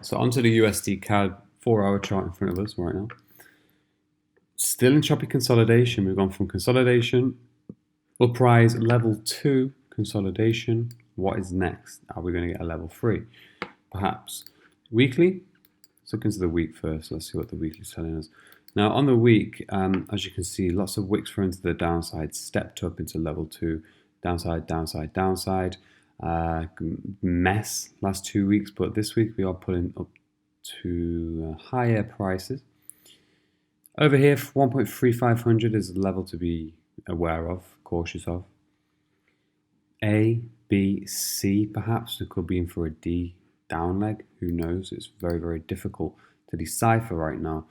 So onto the USD-CAD 4-hour chart in front of us right now. Still in choppy consolidation. We've gone from consolidation, uprise, level 2, consolidation. What is next? Are we going to get a level 3? Perhaps. Weekly? Let's look into the week first. Let's see what the weekly is telling us. Now on the week, as you can see, lots of wicks thrown to the downside, stepped up into level 2, downside, downside, downside. Mess last 2 weeks, but this week we are pulling up to higher prices. Over here, 1.3500 is a level to be aware of, cautious of. A, B, C, perhaps. It could be in for a D down leg. Who knows? It's very, very difficult to decipher right now.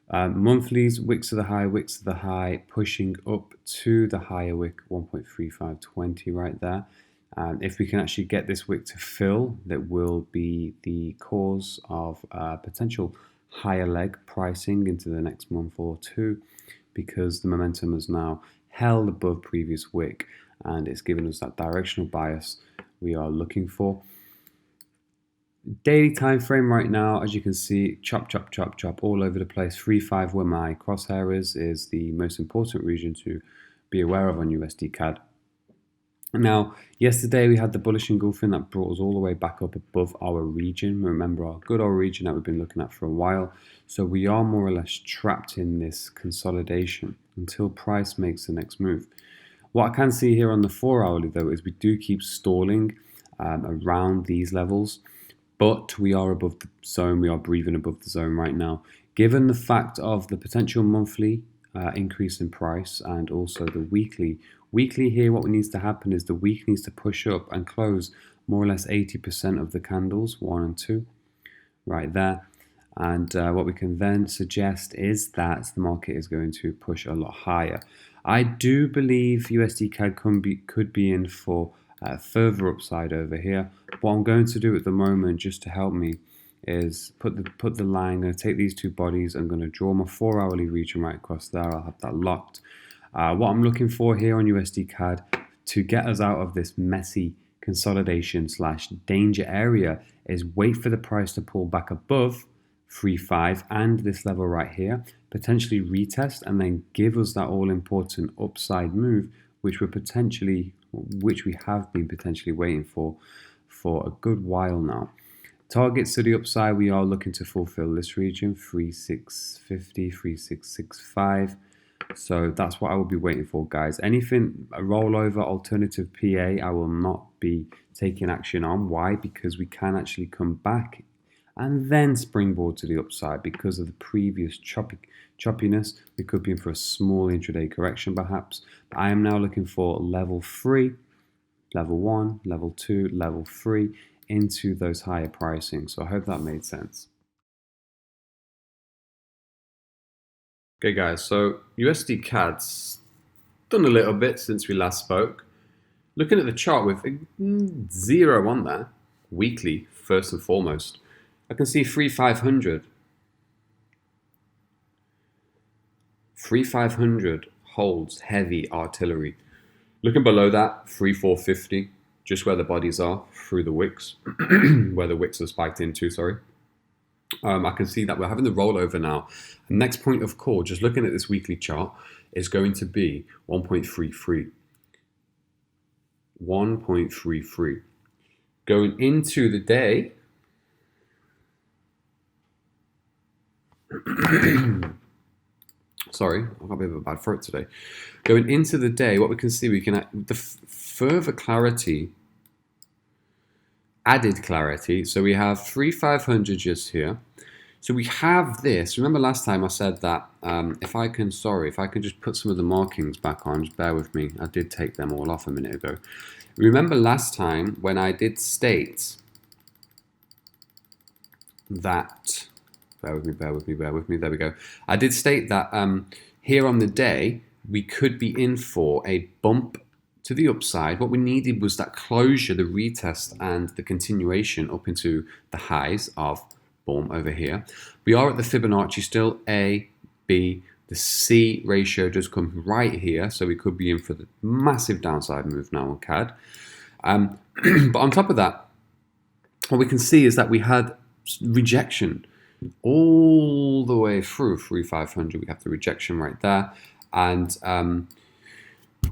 Monthlies, wicks to the high, wicks to the high, pushing up to the higher wick, 1.3520 right there. If we can actually get this wick to fill, that will be the cause of potential higher leg pricing into the next month or two, because the momentum is now held above previous wick and it's given us that directional bias we are looking for. Daily time frame right now, as you can see, chop, chop, chop, chop all over the place. 3-5 where my crosshair is the most important region to be aware of on USD-CAD. Now, yesterday we had the bullish engulfing that brought us all the way back up above our region. Remember our good old region that we've been looking at for a while. So we are more or less trapped in this consolidation until price makes the next move. What I can see here on the 4-hourly though is we do keep stalling around these levels, but we are above the zone. We are breathing above the zone right now. Given the fact of the potential monthly increase in price and also the weekly here, what needs to happen is the week needs to push up and close more or less 80% of the candles, 1 and 2, right there. And what we can then suggest is that the market is going to push a lot higher. I do believe USD-CAD could be in for further upside over here. What I'm going to do at the moment, just to help me, is put the line. I'm going to take these two bodies. I'm going to draw my 4-hourly region right across there. I'll have that locked. What I'm looking for here on USD-CAD to get us out of this messy consolidation / danger area is wait for the price to pull back above 3.5 and this level right here, potentially retest and then give us that all important upside move, which we have been potentially waiting for a good while now. Targets to the upside, we are looking to fulfill this region, 3.650, 3.665. So that's what I will be waiting for, guys. Anything, a rollover, alternative PA, I will not be taking action on. Why? Because we can actually come back and then springboard to the upside because of the previous choppiness. We could be in for a small intraday correction perhaps. But I am now looking for level 3, level 1, level 2, level 3 into those higher pricing. So I hope that made sense. Okay guys, so USD-CAD's done a little bit since we last spoke. Looking at the chart with 0 on there, weekly first and foremost, I can see 3,500. 3,500 holds heavy artillery. Looking below that, 3,450, just where the bodies are through the wicks, where the wicks are spiked into, sorry. I can see that we're having the rollover now. The next point of call, just looking at this weekly chart, is going to be 1.33. 1.33. Going into the day, sorry, I've got a bit of a bad throat today. Going into the day, what we can see, we can the further clarity, added clarity. So we have 3,500 just here. So we have this. Remember last time I said that if I can just put some of the markings back on, just bear with me. I did take them all off a minute ago. Remember last time when I did state that, bear with me, there we go. I did state that here on the day, we could be in for a bump to the upside. What we needed was that closure, the retest, and the continuation up into the highs of, boom, over here. We are at the Fibonacci still, A, B, the C ratio does come right here, so we could be in for the massive downside move now on CAD. But on top of that, what we can see is that we had rejection all the way through 3,500. We have the rejection right there. And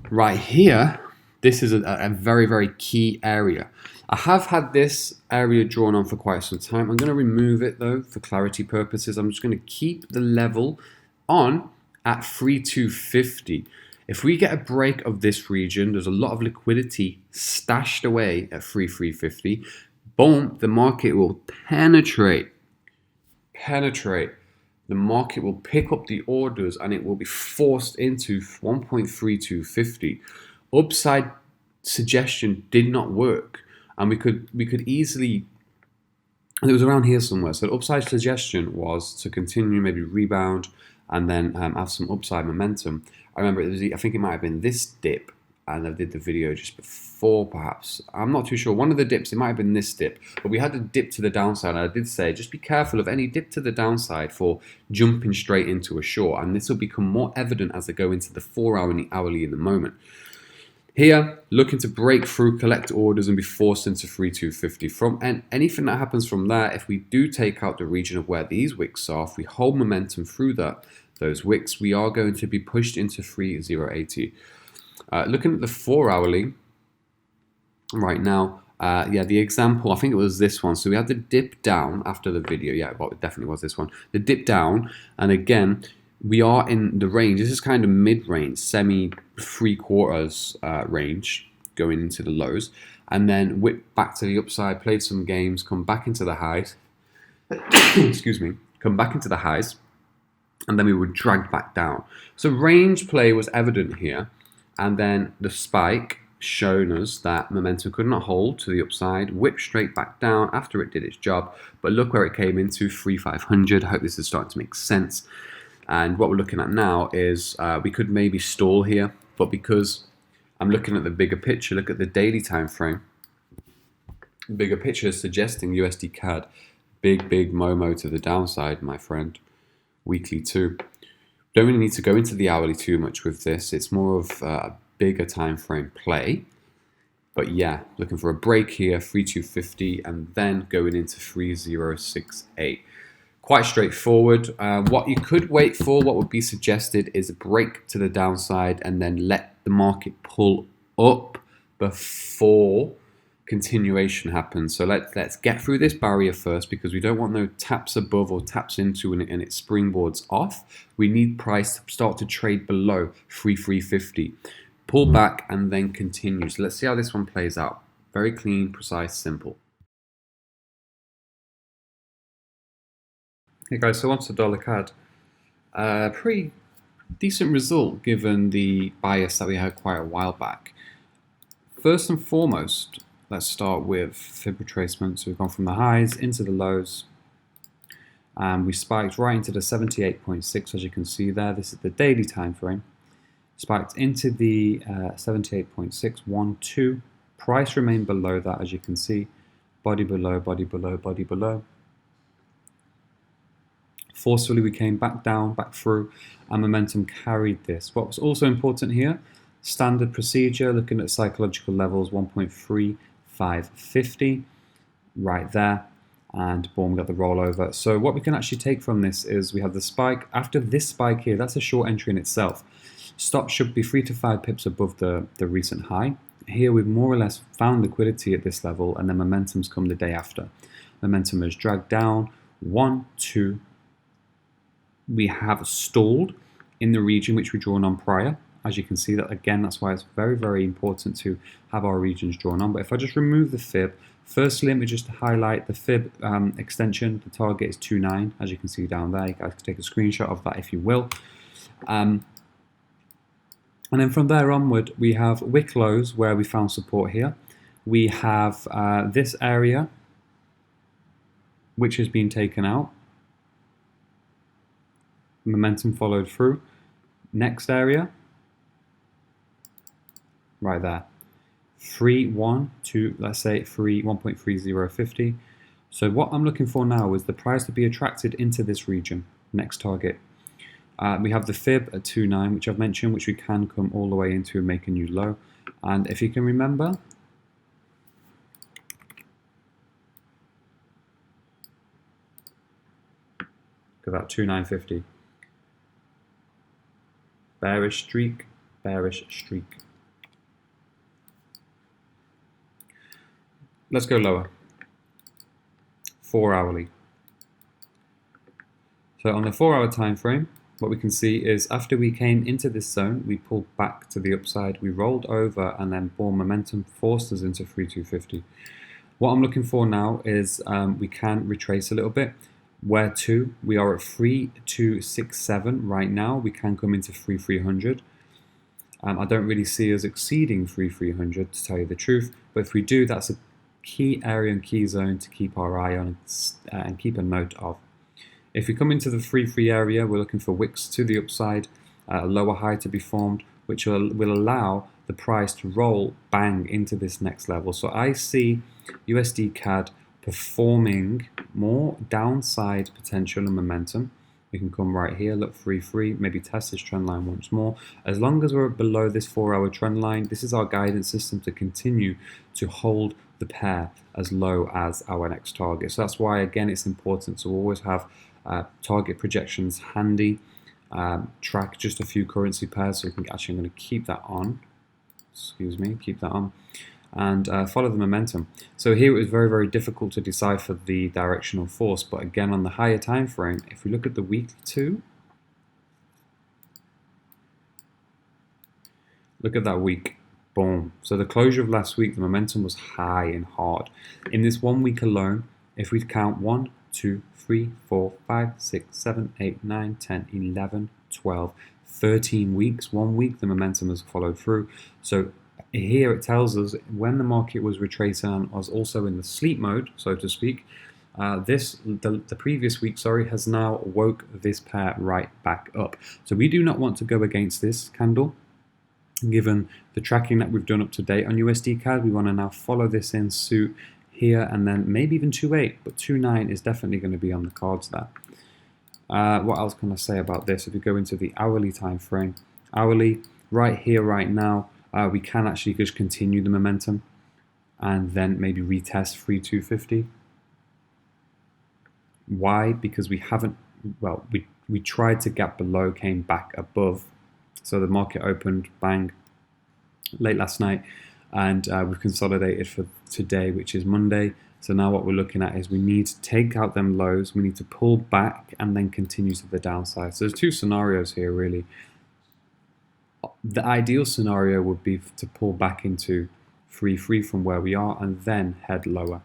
right here, this is a very, very key area. I have had this area drawn on for quite some time. I'm going to remove it though for clarity purposes. I'm just going to keep the level on at 3,250. If we get a break of this region, there's a lot of liquidity stashed away at 3,350. Boom, the market will penetrate. The market will pick up the orders and it will be forced into 1.3250. Upside suggestion did not work, and we could easily, it was around here somewhere. So the upside suggestion was to continue, maybe rebound, and then have some upside momentum. I remember I think it might have been this dip, and I did the video just before, perhaps. I'm not too sure. One of the dips, it might have been this dip, but we had a dip to the downside, and I did say just be careful of any dip to the downside for jumping straight into a short, and this will become more evident as I go into the 4-hour and the hourly in the moment. Here, looking to break through, collect orders, and be forced into 3,250. And anything that happens from there, if we do take out the region of where these wicks are, if we hold momentum through those wicks, we are going to be pushed into 3,080. Looking at the 4-hourly right now, yeah, the example, I think it was this one. So we had the dip down after the video. Yeah, well, it definitely was this one. The dip down, and again, we are in the range. This is kind of mid-range, semi-3/4 range going into the lows, and then whip back to the upside, played some games, come back into the highs. Excuse me, come back into the highs, and then we were dragged back down. So range play was evident here, and then the spike shown us that momentum could not hold to the upside, whipped straight back down after it did its job. But look where it came into, 3,500. I hope this is starting to make sense. And what we're looking at now is we could maybe stall here, but because I'm looking at the bigger picture, look at the daily time frame. The bigger picture is suggesting Usdcad, big Momo to the downside, my friend. Weekly too. Don't really need to go into the hourly too much with this. It's more of a bigger time frame play. But yeah, looking for a break here, 3,250, and then going into 3,068. Quite straightforward. What you could wait for, what would be suggested, is a break to the downside and then let the market pull up before continuation happens. So let's get through this barrier first, because we don't want no taps above or taps into and it springboards off. We need price to start to trade below 3,350. Pull back and then continue. So let's see how this one plays out. Very clean, precise, simple. Hey guys, so onto dollar CAD. Pretty decent result given the bias that we had quite a while back. First and foremost, let's start with fib retracement. So we've gone from the highs into the lows, and we spiked right into the 78.6, as you can see there. This is the daily time frame. Spiked into the 78.612. Price remained below that, as you can see. Body below, body below, body below. Forcefully, we came back down, back through, and momentum carried this. What was also important here, standard procedure, looking at psychological levels, 1.3550, right there, and boom, we got the rollover. So what we can actually take from this is we have the spike. After this spike here, that's a short entry in itself. Stop should be 3 to 5 pips above the recent high. Here we've more or less found liquidity at this level, and then momentum's come the day after. Momentum has dragged down, 1, 2, we have stalled in the region which we drawn on prior. As you can see, that again, that's why it's very important to have our regions drawn on. But if I just remove the fib, firstly, let me just highlight the fib extension. The target is 2.9, as you can see down there. You guys can take a screenshot of that if you will. And then from there onward, we have wick lows where we found support here. We have this area which has been taken out. Momentum followed through. Next area, right there. 3, 1, 2, let's say 1.3050. So what I'm looking for now is the price to be attracted into this region. Next target. We have the fib at 2.9, which I've mentioned, which we can come all the way into and make a new low. And if you can remember, Look at that, 2950. Bearish streak, bearish streak. Let's go lower. 4 hourly. So on the 4 hour time frame, what we can see is after we came into this zone, we pulled back to the upside, we rolled over, and then bore momentum forced us into 3250. What I'm looking for now is we can retrace a little bit. Where to? We are at 3267 right now. We can come into 3300. I don't really see us exceeding 3300 to tell you the truth, but if we do, that's a key area and key zone to keep our eye on and keep a note of. If we come into the 3-3 area, we're looking for wicks to the upside, a lower high to be formed, which will allow the price to roll bang into this next level. So I see USD CAD performing more downside potential and momentum. We can come right here, look 3-3, maybe test this trend line once more. As long as we're below this 4 hour trend line, this is our guidance system to continue to hold the pair as low as our next target. So that's why, again, it's important to always have target projections handy, track just a few currency pairs. So we can actually, I'm going to keep that on, keep that on, and follow the momentum. So here it was very, very difficult to decipher the directional force, but again, on the higher time frame, if we look at the weekly 2, look at that week. Boom. So the closure of last week, the momentum was high and hard. In this 1 week alone, if we count 1, 2, 3, 4, 5, 6, 7, 8, 9, 10, 11, 12, 13 weeks. 1 week, the momentum has followed through. So here it tells us when the market was retracing and was also in the sleep mode, so to speak, the previous week, has now woke this pair right back up. So we do not want to go against this candle. Given the tracking that we've done up to date on USD CAD, we want to now follow this in suit here and then maybe even 2.8, but 2.9 is definitely going to be on the cards there. What else can I say about this? If we go into the hourly time frame, hourly right here, right now, we can actually just continue the momentum and then maybe retest 3250. Why? Because we haven't, well, we tried to gap below, came back above. So the market opened, bang, late last night, and we've consolidated for today, which is Monday. So now what we're looking at is we need to take out them lows, we need to pull back and then continue to the downside. So there's two scenarios here, really. The ideal scenario would be to pull back into 3-3 from where we are and then head lower.